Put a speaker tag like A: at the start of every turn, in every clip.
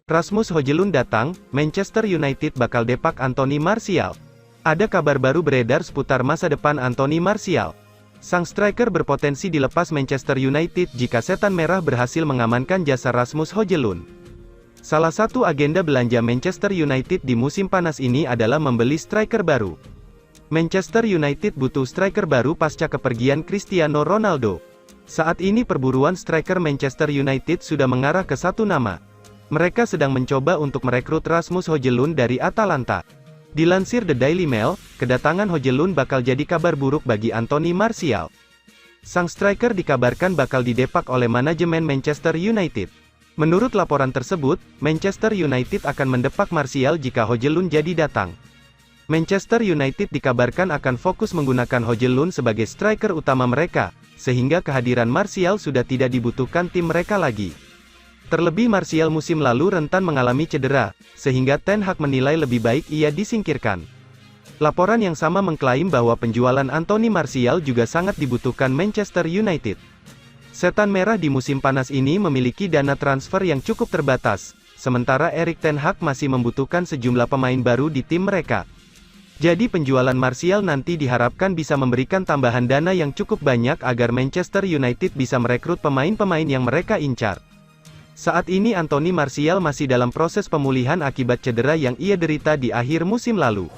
A: Rasmus Højlund datang, Manchester United bakal depak Anthony Martial. Ada kabar baru beredar seputar masa depan Anthony Martial. Sang striker berpotensi dilepas Manchester United jika Setan Merah berhasil mengamankan jasa Rasmus Højlund. Salah satu agenda belanja Manchester United di musim panas ini adalah membeli striker baru. Manchester United butuh striker baru pasca kepergian Cristiano Ronaldo. Saat ini perburuan striker Manchester United sudah mengarah ke satu nama. Mereka sedang mencoba untuk merekrut Rasmus Højlund dari Atalanta. Dilansir The Daily Mail, kedatangan Højlund bakal jadi kabar buruk bagi Anthony Martial. Sang striker dikabarkan bakal didepak oleh manajemen Manchester United. Menurut laporan tersebut, Manchester United akan mendepak Martial jika Højlund jadi datang. Manchester United dikabarkan akan fokus menggunakan Højlund sebagai striker utama mereka, sehingga kehadiran Martial sudah tidak dibutuhkan tim mereka lagi. Terlebih Martial musim lalu rentan mengalami cedera, sehingga Ten Hag menilai lebih baik ia disingkirkan. Laporan yang sama mengklaim bahwa penjualan Anthony Martial juga sangat dibutuhkan Manchester United. Setan Merah di musim panas ini memiliki dana transfer yang cukup terbatas, sementara Erik ten Hag masih membutuhkan sejumlah pemain baru di tim mereka. Jadi penjualan Martial nanti diharapkan bisa memberikan tambahan dana yang cukup banyak agar Manchester United bisa merekrut pemain-pemain yang mereka incar. Saat ini Anthony Martial masih dalam proses pemulihan akibat cedera yang ia derita di akhir musim lalu.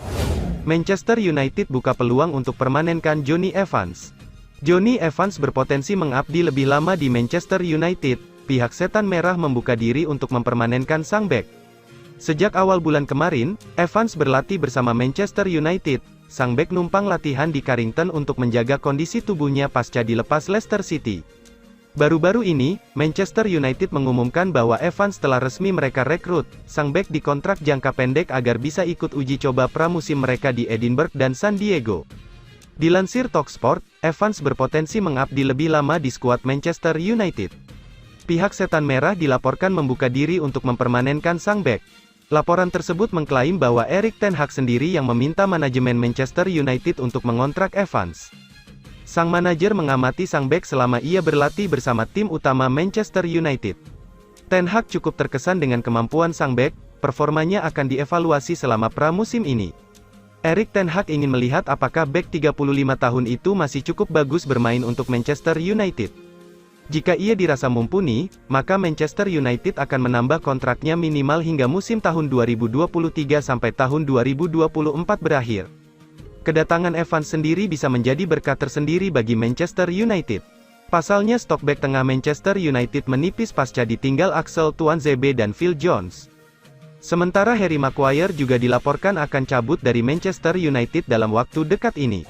A: Manchester United buka peluang untuk permanenkan Jonny Evans. Jonny Evans berpotensi mengabdi lebih lama di Manchester United. Pihak Setan Merah membuka diri untuk mempermanenkan sang bek. Sejak awal bulan kemarin, Evans berlatih bersama Manchester United. Sang bek numpang latihan di Carrington untuk menjaga kondisi tubuhnya pasca dilepas Leicester City. Baru-baru ini, Manchester United mengumumkan bahwa Evans telah resmi mereka rekrut. Sang bek dikontrak jangka pendek agar bisa ikut uji coba pramusim mereka di Edinburgh dan San Diego. Dilansir Talksport, Evans berpotensi mengabdi lebih lama di skuad Manchester United. Pihak Setan Merah dilaporkan membuka diri untuk mempermanenkan sang bek. Laporan tersebut mengklaim bahwa Erik ten Hag sendiri yang meminta manajemen Manchester United untuk mengontrak Evans. Sang manajer mengamati sang bek selama ia berlatih bersama tim utama Manchester United. Ten Hag cukup terkesan dengan kemampuan sang bek, performanya akan dievaluasi selama pramusim ini. Erik ten Hag ingin melihat apakah bek 35 tahun itu masih cukup bagus bermain untuk Manchester United. Jika ia dirasa mumpuni, maka Manchester United akan menambah kontraknya minimal hingga musim tahun 2023 sampai tahun 2024 berakhir. Kedatangan Evans sendiri bisa menjadi berkah tersendiri bagi Manchester United. Pasalnya stok bek tengah Manchester United menipis pasca ditinggal Axel Tuanzebe dan Phil Jones. Sementara Harry Maguire juga dilaporkan akan cabut dari Manchester United dalam waktu dekat ini.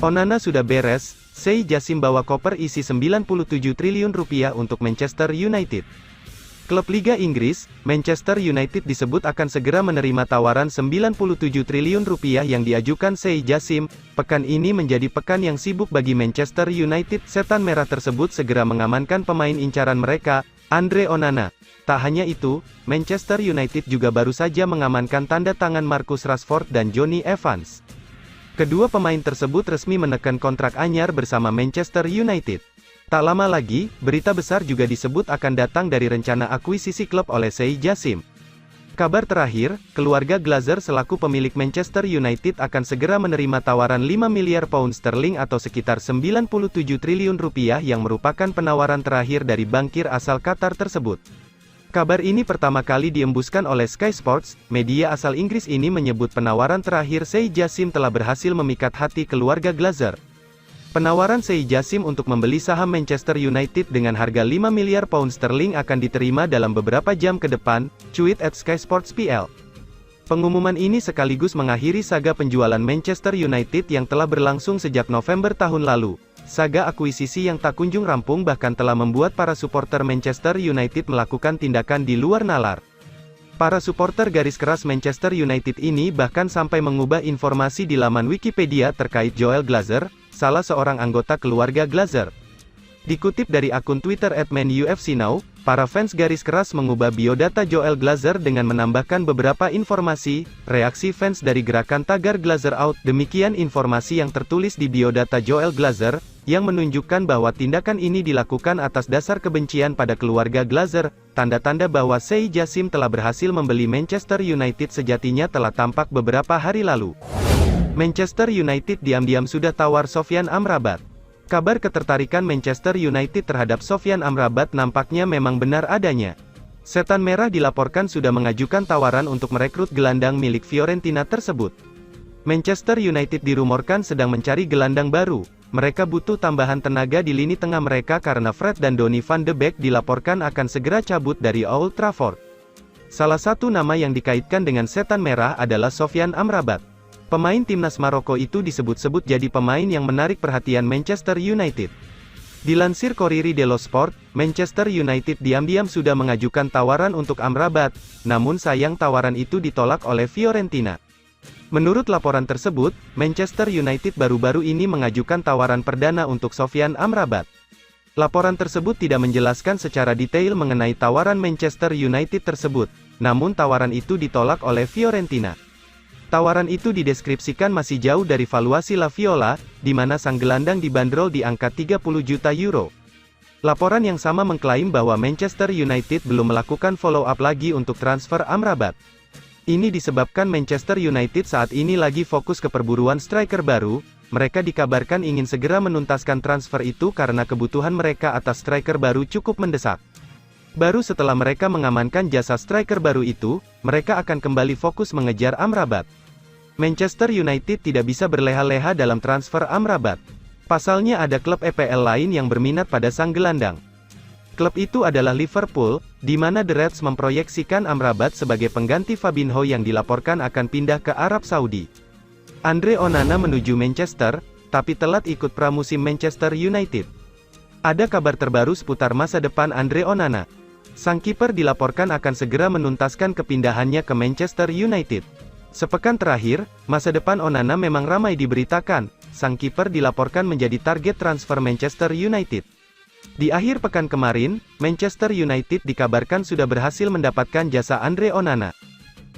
A: Onana sudah beres, Sei Jassim bawa koper isi 97 triliun rupiah untuk Manchester United. Klub Liga Inggris, Manchester United disebut akan segera menerima tawaran 97 triliun rupiah yang diajukan Sei Jassim. Pekan ini menjadi pekan yang sibuk bagi Manchester United. Setan Merah tersebut segera mengamankan pemain incaran mereka, Andre Onana. Tak hanya itu, Manchester United juga baru saja mengamankan tanda tangan Marcus Rashford dan Jonny Evans. Kedua pemain tersebut resmi menekan kontrak anyar bersama Manchester United. Tak lama lagi, berita besar juga disebut akan datang dari rencana akuisisi klub oleh Sei Jassim. Kabar terakhir, keluarga Glazer selaku pemilik Manchester United akan segera menerima tawaran 5 miliar pound sterling atau sekitar 97 triliun rupiah yang merupakan penawaran terakhir dari bankir asal Qatar tersebut. Kabar ini pertama kali diembuskan oleh Sky Sports. Media asal Inggris ini menyebut penawaran terakhir Sei Jassim telah berhasil memikat hati keluarga Glazer. Penawaran Sei Jassim untuk membeli saham Manchester United dengan harga 5 miliar pound sterling akan diterima dalam beberapa jam ke depan, cuit @SkySports.pl. Pengumuman ini sekaligus mengakhiri saga penjualan Manchester United yang telah berlangsung sejak November tahun lalu. Saga akuisisi yang tak kunjung rampung bahkan telah membuat para supporter Manchester United melakukan tindakan di luar nalar. Para supporter garis keras Manchester United ini bahkan sampai mengubah informasi di laman Wikipedia terkait Joel Glazer, salah seorang anggota keluarga Glazer. Dikutip dari akun Twitter @manufcnow, para fans garis keras mengubah biodata Joel Glazer dengan menambahkan beberapa informasi. Reaksi fans dari gerakan tagar Glazer Out. Demikian informasi yang tertulis di biodata Joel Glazer. yang menunjukkan bahwa tindakan ini dilakukan atas dasar kebencian pada keluarga Glazer. Tanda-tanda bahwa Sheikh Jassim telah berhasil membeli Manchester United sejatinya telah tampak beberapa hari lalu. Manchester United diam-diam sudah tawar Sofyan Amrabat. Kabar ketertarikan Manchester United terhadap Sofyan Amrabat nampaknya memang benar adanya. Setan Merah dilaporkan sudah mengajukan tawaran untuk merekrut gelandang milik Fiorentina tersebut. Manchester United dirumorkan sedang mencari gelandang baru. Mereka butuh tambahan tenaga di lini tengah mereka karena Fred dan Donny van de Beek dilaporkan akan segera cabut dari Old Trafford. Salah satu nama yang dikaitkan dengan Setan Merah adalah Sofyan Amrabat. Pemain timnas Maroko itu disebut-sebut jadi pemain yang menarik perhatian Manchester United. Dilansir Corriere dello Sport, Manchester United diam-diam sudah mengajukan tawaran untuk Amrabat, namun sayang tawaran itu ditolak oleh Fiorentina. Menurut laporan tersebut, Manchester United baru-baru ini mengajukan tawaran perdana untuk Sofyan Amrabat. Laporan tersebut tidak menjelaskan secara detail mengenai tawaran Manchester United tersebut, namun tawaran itu ditolak oleh Fiorentina. Tawaran itu dideskripsikan masih jauh dari valuasi La Viola, di mana sang gelandang dibanderol di angka 30 juta euro. Laporan yang sama mengklaim bahwa Manchester United belum melakukan follow-up lagi untuk transfer Amrabat. Ini disebabkan Manchester United saat ini lagi fokus ke perburuan striker baru. Mereka dikabarkan ingin segera menuntaskan transfer itu karena kebutuhan mereka atas striker baru cukup mendesak. Baru setelah mereka mengamankan jasa striker baru itu, mereka akan kembali fokus mengejar Amrabat. Manchester United tidak bisa berleha-leha dalam transfer Amrabat. Pasalnya ada klub EPL lain yang berminat pada sang gelandang. Klub itu adalah Liverpool, di mana The Reds memproyeksikan Amrabat sebagai pengganti Fabinho yang dilaporkan akan pindah ke Arab Saudi. Andre Onana menuju Manchester, tapi telat ikut pramusim Manchester United. Ada kabar terbaru seputar masa depan Andre Onana. Sang kiper dilaporkan akan segera menuntaskan kepindahannya ke Manchester United. Sepekan terakhir, masa depan Onana memang ramai diberitakan. Sang kiper dilaporkan menjadi target transfer Manchester United. Di akhir pekan kemarin, Manchester United dikabarkan sudah berhasil mendapatkan jasa Andre Onana.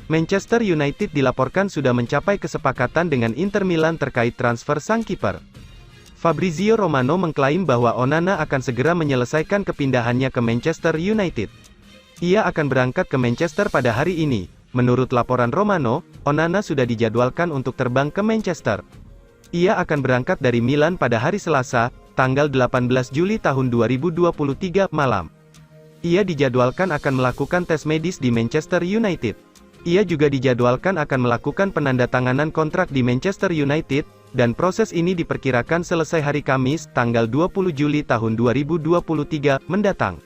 A: Manchester United dilaporkan sudah mencapai kesepakatan dengan Inter Milan terkait transfer sang kiper. Fabrizio Romano mengklaim bahwa Onana akan segera menyelesaikan kepindahannya ke Manchester United. Ia akan berangkat ke Manchester pada hari ini. Menurut laporan Romano, Onana sudah dijadwalkan untuk terbang ke Manchester. Ia akan berangkat dari Milan pada hari Selasa, tanggal 18 Juli tahun 2023 malam. Ia dijadwalkan akan melakukan tes medis di Manchester United. Ia juga dijadwalkan akan melakukan penandatanganan kontrak di Manchester United, dan proses ini diperkirakan selesai hari Kamis, tanggal 20 Juli tahun 2023 mendatang.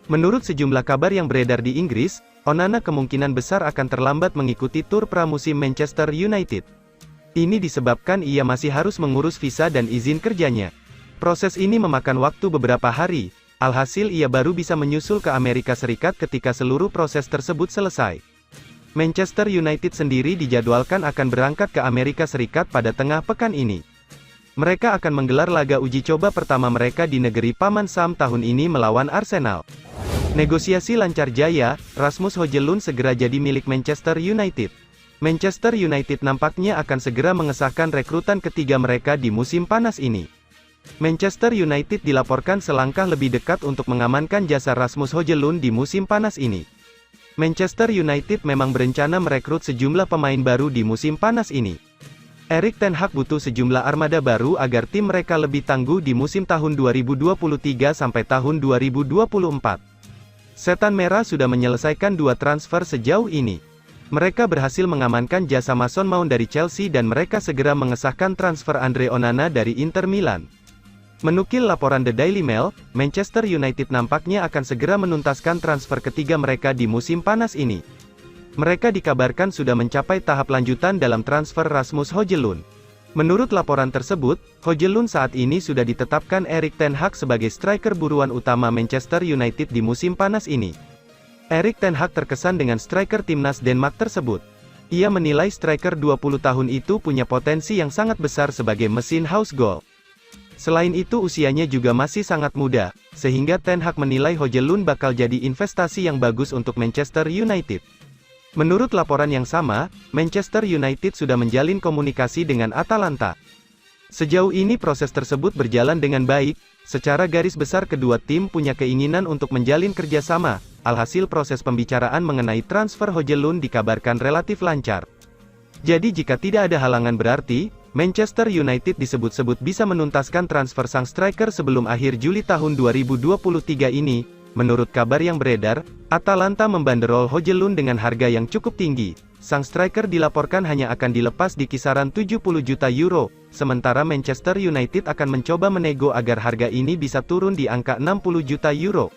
A: Menurut sejumlah kabar yang beredar di Inggris, Onana kemungkinan besar akan terlambat mengikuti tur pramusim Manchester United. Ini disebabkan ia masih harus mengurus visa dan izin kerjanya. Proses ini memakan waktu beberapa hari, alhasil ia baru bisa menyusul ke Amerika Serikat ketika seluruh proses tersebut selesai. Manchester United sendiri dijadwalkan akan berangkat ke Amerika Serikat pada tengah pekan ini. Mereka akan menggelar laga uji coba pertama mereka di negeri Paman Sam tahun ini melawan Arsenal. Negosiasi lancar jaya, Rasmus Højlund segera jadi milik Manchester United. Manchester United nampaknya akan segera mengesahkan rekrutan ketiga mereka di musim panas ini. Manchester United dilaporkan selangkah lebih dekat untuk mengamankan jasa Rasmus Højlund di musim panas ini. Manchester United memang berencana merekrut sejumlah pemain baru di musim panas ini. Erik ten Hag butuh sejumlah armada baru agar tim mereka lebih tangguh di musim tahun 2023 sampai tahun 2024. Setan Merah sudah menyelesaikan 2 transfer sejauh ini. Mereka berhasil mengamankan jasa Mason Mount dari Chelsea dan mereka segera mengesahkan transfer Andre Onana dari Inter Milan. Menukil laporan The Daily Mail, Manchester United nampaknya akan segera menuntaskan transfer ketiga mereka di musim panas ini. Mereka dikabarkan sudah mencapai tahap lanjutan dalam transfer Rasmus Højlund. Menurut laporan tersebut, Højlund saat ini sudah ditetapkan Erik ten Hag sebagai striker buruan utama Manchester United di musim panas ini. Erik ten Hag terkesan dengan striker timnas Denmark tersebut. Ia menilai striker 20 tahun itu punya potensi yang sangat besar sebagai mesin house goal. Selain itu usianya juga masih sangat muda, sehingga ten Hag menilai Højlund bakal jadi investasi yang bagus untuk Manchester United. Menurut laporan yang sama, Manchester United sudah menjalin komunikasi dengan Atalanta. Sejauh ini proses tersebut berjalan dengan baik, secara garis besar kedua tim punya keinginan untuk menjalin kerjasama, alhasil proses pembicaraan mengenai transfer Højlund dikabarkan relatif lancar. Jadi jika tidak ada halangan berarti, Manchester United disebut-sebut bisa menuntaskan transfer sang striker sebelum akhir Juli tahun 2023 ini. Menurut kabar yang beredar, Atalanta membanderol Højlund dengan harga yang cukup tinggi. Sang striker dilaporkan hanya akan dilepas di kisaran 70 juta euro, sementara Manchester United akan mencoba menego agar harga ini bisa turun di angka 60 juta euro.